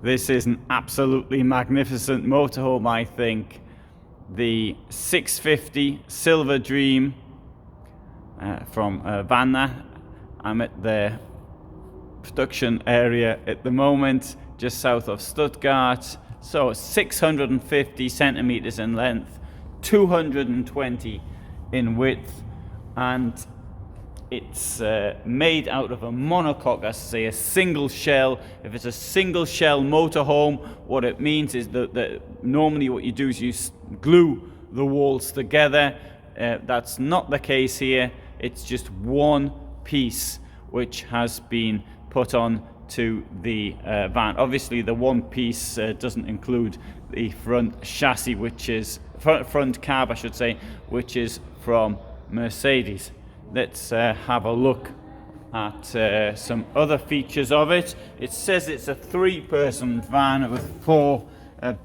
This is an absolutely magnificent motorhome, I think. The 650 Silver Dream from Vanlife. I'm at the production area at the moment, just south of Stuttgart. So 650 centimeters in length, 220 in width, and it's made out of a monocoque, as I say, a single shell. If it's a single shell motorhome, what it means is that normally what you do is you glue the walls together. That's not the case here. It's just one piece which has been put on to the van. Obviously the one piece doesn't include the front chassis, which is front cab, I should say, which is from Mercedes. Let's have a look at some other features of it. It says it's a 3-person van with 4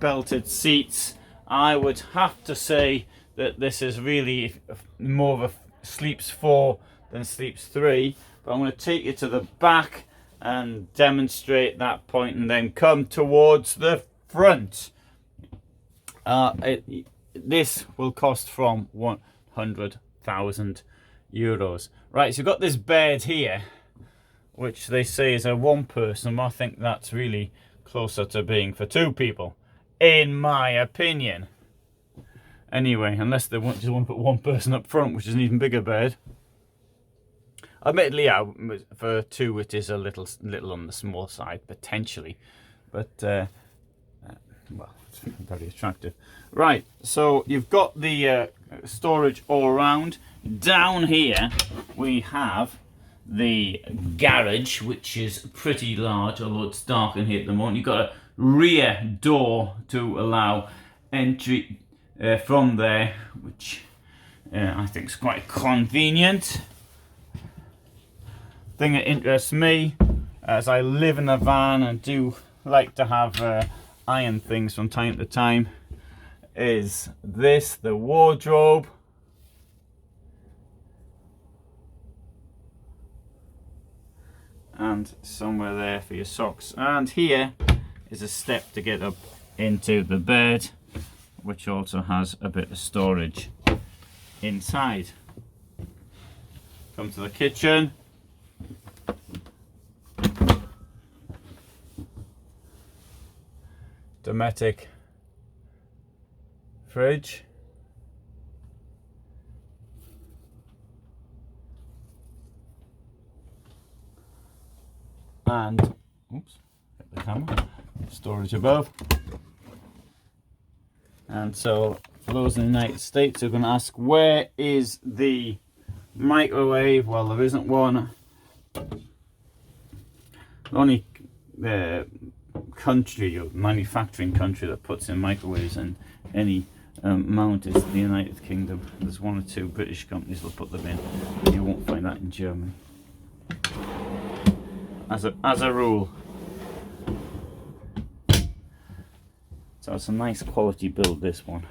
belted seats. I would have to say that this is really more of a sleeps 4 than sleeps 3. But I'm going to take you to the back and demonstrate that point, and then come towards the front. This will cost from €100,000. Right, so you've got this bed here, which they say is a 1-person. I think that's really closer to being for 2 people, in my opinion. Anyway, unless they just want to put 1 person up front, which is an even bigger bed. Admittedly, yeah, for 2 it is a little on the small side potentially, but well, it's very attractive. Right, so you've got the storage all around. Down here we have the garage, which is pretty large, although it's dark in here at the moment. You've got a rear door to allow entry from there, which I think is quite convenient. Thing that interests me, as I live in a van and do like to have iron things from time to time, is this, the wardrobe. And somewhere there for your socks. And here is a step to get up into the bed, which also has a bit of storage inside. Come to the kitchen. Dometic fridge. And oops, hit the camera. Storage above. And so for those in the United States who are going to ask, where is the microwave? Well, there isn't one. The only country or manufacturing country that puts in microwaves in any amount is the United Kingdom. There's 1 or 2 British companies that put them in. You won't find that in Germany. As a rule. So it's a nice quality build, this one.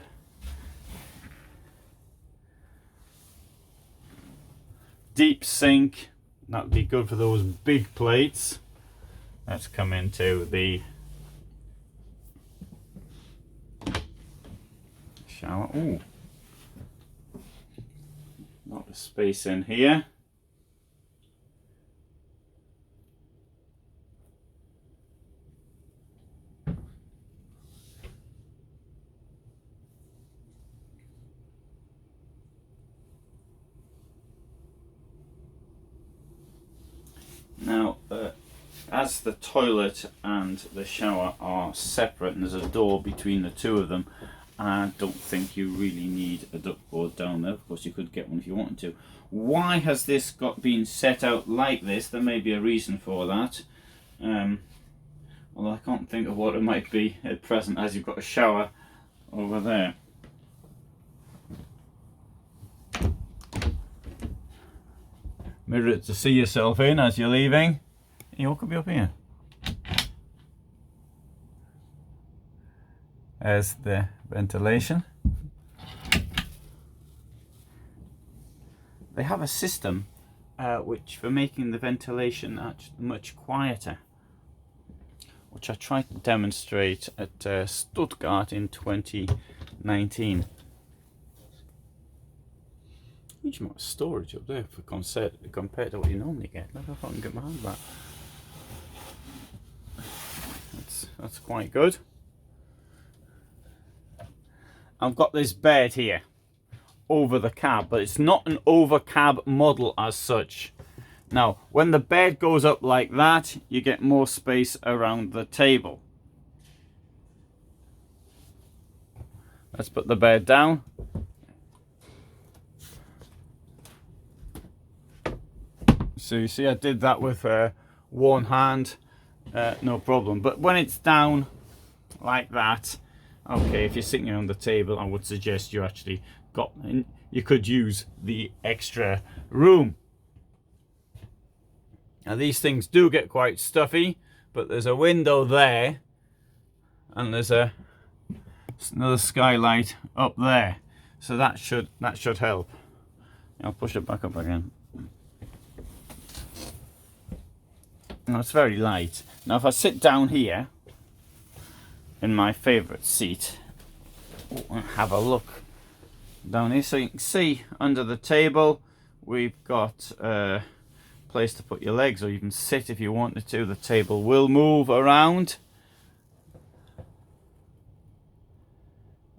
Deep sink, that would be good for those big plates. Let's come into the shower. Ooh, lot of space in here. Now, as the toilet and the shower are separate and there's a door between the 2 of them, I don't think you really need a ductboard down there. Of course, you could get one if you wanted to. Why has this been set out like this? There may be a reason for that. Although I can't think of what it might be at present, as you've got a shower over there. Mirror to see yourself in as you're leaving. You could be up here. There's the ventilation. They have a system which for making the ventilation much quieter, which I tried to demonstrate at Stuttgart in 2019. Huge amount of storage up there for compared to what you normally get. Never fucking get behind that. That's quite good. I've got this bed here over the cab, but it's not an over cab model as such. Now, when the bed goes up like that, you get more space around the table. Let's put the bed down. So you see I did that with one hand, no problem. But when it's down like that, okay, if you're sitting on the table, I would suggest you actually you could use the extra room. Now these things do get quite stuffy, but there's a window there, and there's another skylight up there, so that should help. I'll push it back up again. Now it's very light. Now if I sit down here in my favourite seat and have a look down here, so you can see under the table we've got a place to put your legs, or you can sit if you wanted to. The table will move around,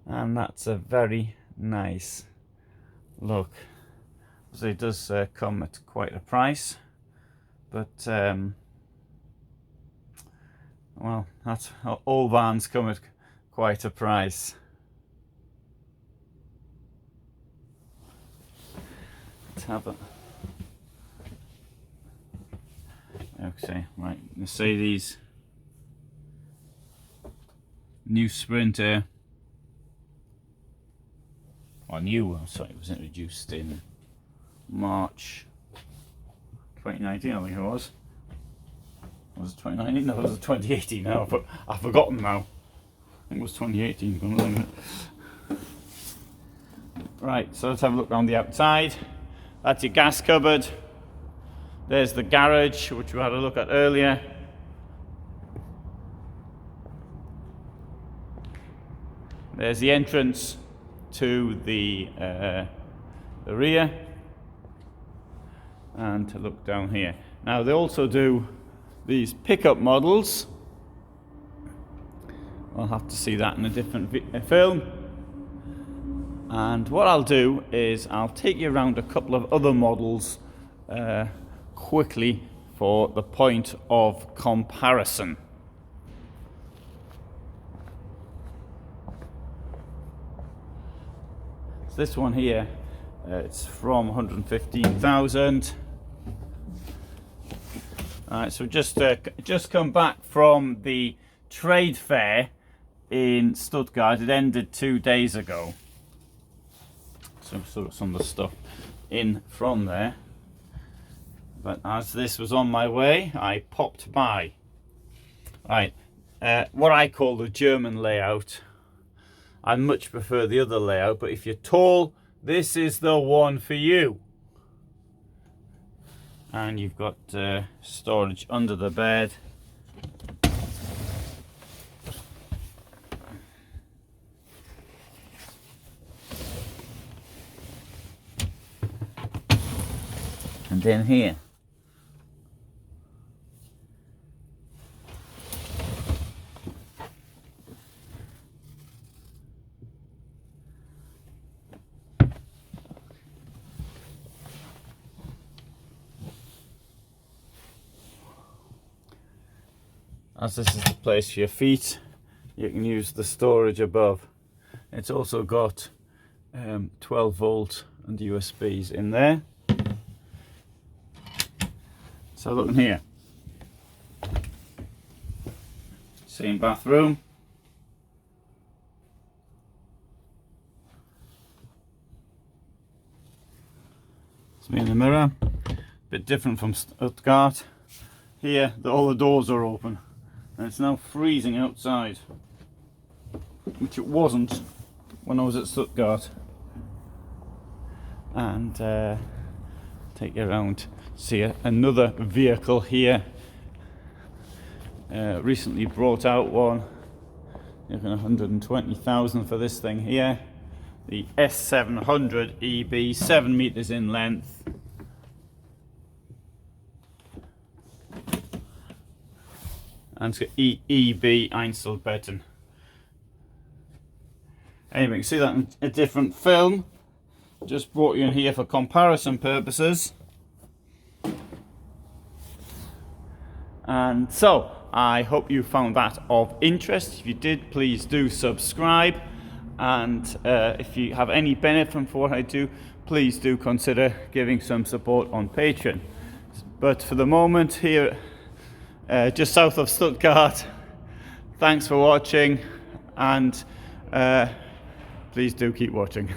and that's a very nice look. So it does come at quite a price, but well, that's all vans come at quite a price. Let's have it. Okay, right. Let's say these new Sprinter. Well, new. I'm sorry, it was introduced in March 2019, I think it was. Was it 2019? No, it was 2018 now, but I've forgotten now. I think it was 2018. Right, so let's have a look around the outside. That's your gas cupboard. There's the garage, which we had a look at earlier. There's the entrance to the rear. And to look down here. Now they also do these pickup models. I'll have to see that in a different film. And what I'll do is I'll take you around a couple of other models quickly for the point of comparison. So this one here, it's from 115,000. Alright, so just come back from the trade fair in Stuttgart. It ended 2 days ago. So some of the stuff in from there. But as this was on my way, I popped by. Right, what I call the German layout. I much prefer the other layout, but if you're tall, this is the one for you. And you've got storage under the bed. And then here. As this is the place for your feet, you can use the storage above. It's also got 12 volt and USBs in there. So look in here. Same bathroom. It's me in the mirror. Bit different from Stuttgart. Here, all the doors are open. And it's now freezing outside, which it wasn't when I was at Stuttgart. And take you around, see another vehicle here. recently brought out one. Even 120,000 for this thing here. The S700 EB, 7 meters in length. And it's got EB Einzelbetten. Anyway, you can see that in a different film. Just brought you in here for comparison purposes. And so, I hope you found that of interest. If you did, please do subscribe. And if you have any benefit from what I do, please do consider giving some support on Patreon. But for the moment, here just south of Stuttgart, thanks for watching, and please do keep watching.